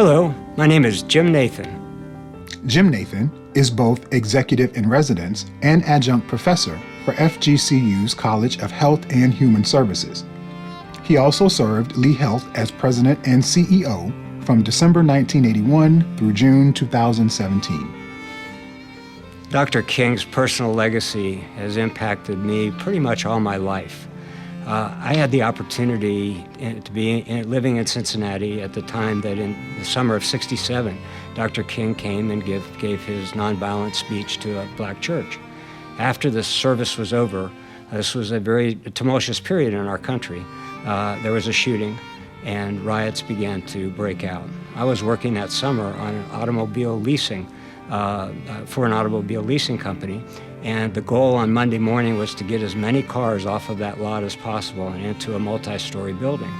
Hello, my name is Jim Nathan. Jim Nathan is both executive in residence and adjunct professor for FGCU's College of Health and Human Services. He also served Lee Health as president and CEO from December 1981 through June 2017. Dr. King's personal legacy has impacted me pretty much all my life. I had the opportunity to be living in Cincinnati at the time that in the summer of '67, Dr. King came and gave his nonviolent speech to a black church. After the service was over, this was a very tumultuous period in our country. There was a shooting and riots began to break out. I was working that summer on an automobile leasing, for an automobile leasing company, and the goal on Monday morning was to get as many cars off of that lot as possible and into a multi-story building.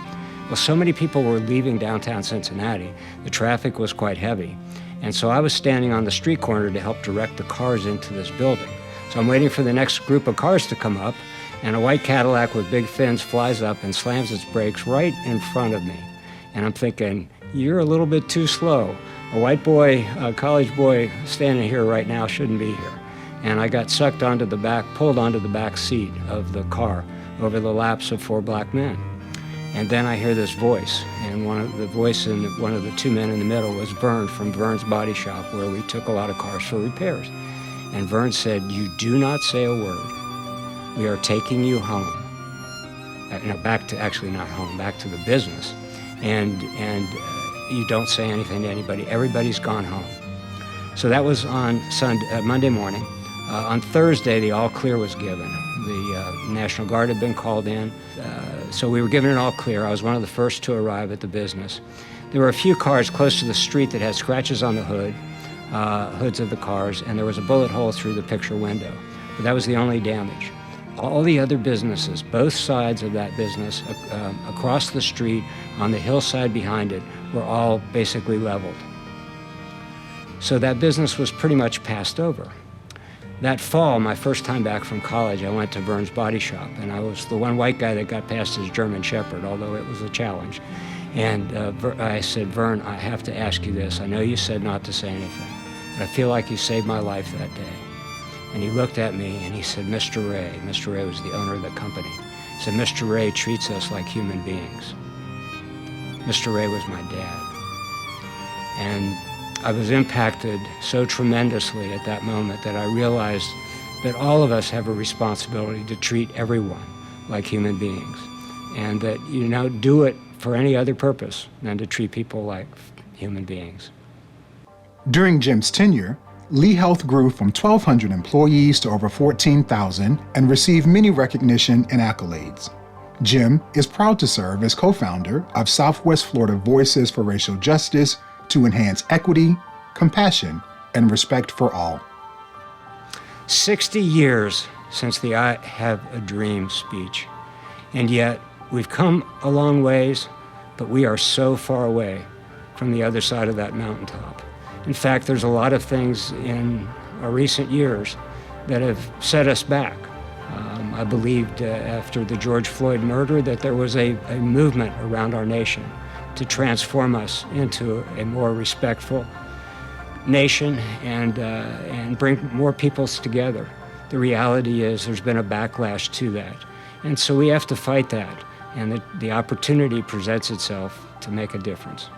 Well, so many people were leaving downtown Cincinnati, the traffic was quite heavy, and so I was standing on the street corner to help direct the cars into this building. So I'm waiting for the next group of cars to come up, and a white Cadillac with big fins flies up and slams its brakes right in front of me. And I'm thinking, you're a little bit too slow. A white boy, a college boy standing here right now shouldn't be here. And I got sucked onto the back, pulled onto the back seat of the car over the laps of 4 black men. And then I hear this voice, and one of the 2 men in the middle was Vern from Vern's Body Shop, where we took a lot of cars for repairs. And Vern said, "You do not say a word. We are taking you home." Back to, actually not home, back to the business. And you don't say anything to anybody. Everybody's gone home. So that was on Monday morning. On Thursday, the all clear was given. The National Guard had been called in, so we were given an all clear. I was one of the first to arrive at the business. There were a few cars close to the street that had scratches on the hoods of the cars, and there was a bullet hole through the picture window. But that was the only damage. All the other businesses, both sides of that business, across the street, on the hillside behind it, were all basically leveled. So that business was pretty much passed over. That fall, my first time back from college, I went to Vern's Body Shop, and I was the one white guy that got past his German Shepherd, although it was a challenge. And I said, "Vern, I have to ask you this. I know you said not to say anything, but I feel like you saved my life that day." And he looked at me and he said, "Mr. Ray was the owner of the company, he said, Mr. Ray treats us like human beings." Mr. Ray was my dad. And I was impacted so tremendously at that moment that I realized that all of us have a responsibility to treat everyone like human beings, and that you don't do it for any other purpose than to treat people like human beings. During Jim's tenure, Lee Health grew from 1,200 employees to over 14,000 and received many recognition and accolades. Jim is proud to serve as co-founder of Southwest Florida Voices for Racial Justice to enhance equity, compassion, and respect for all. 60 years since the I Have a Dream speech, and yet we've come a long ways, but we are so far away from the other side of that mountaintop. In fact, there's a lot of things in our recent years that have set us back. I believed after the George Floyd murder that there was a movement around our nation to transform us into a more respectful nation and bring more peoples together. The reality is there's been a backlash to that. And so we have to fight that. And the opportunity presents itself to make a difference.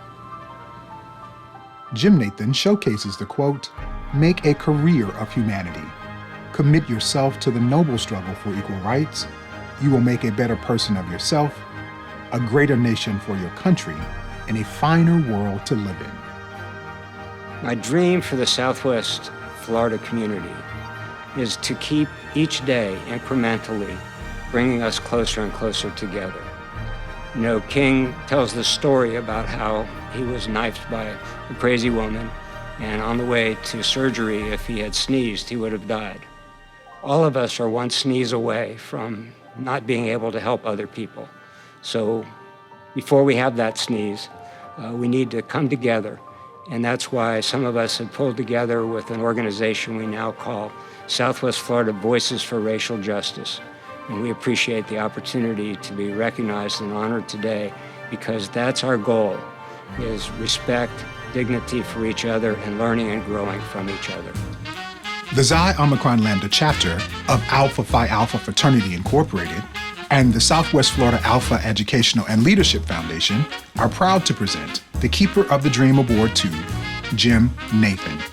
Jim Nathan showcases the quote, "Make a career of humanity. Commit yourself to the noble struggle for equal rights. You will make a better person of yourself, a greater nation for your country, and a finer world to live in." My dream for the Southwest Florida community is to keep each day incrementally bringing us closer and closer together. You know, King tells the story about how he was knifed by a crazy woman, and on the way to surgery, if he had sneezed, he would have died. All of us are one sneeze away from not being able to help other people. So before we have that sneeze, we need to come together. And that's why some of us have pulled together with an organization we now call Southwest Florida Voices for Racial Justice. And we appreciate the opportunity to be recognized and honored today because that's our goal, is respect, dignity for each other, and learning and growing from each other. The Xi Omicron Lambda chapter of Phi Alpha Fraternity Inc. and the Southwest Florida Alpha Educational and Leadership Foundation are proud to present the Keeper of the Dream Award to Jim Nathan.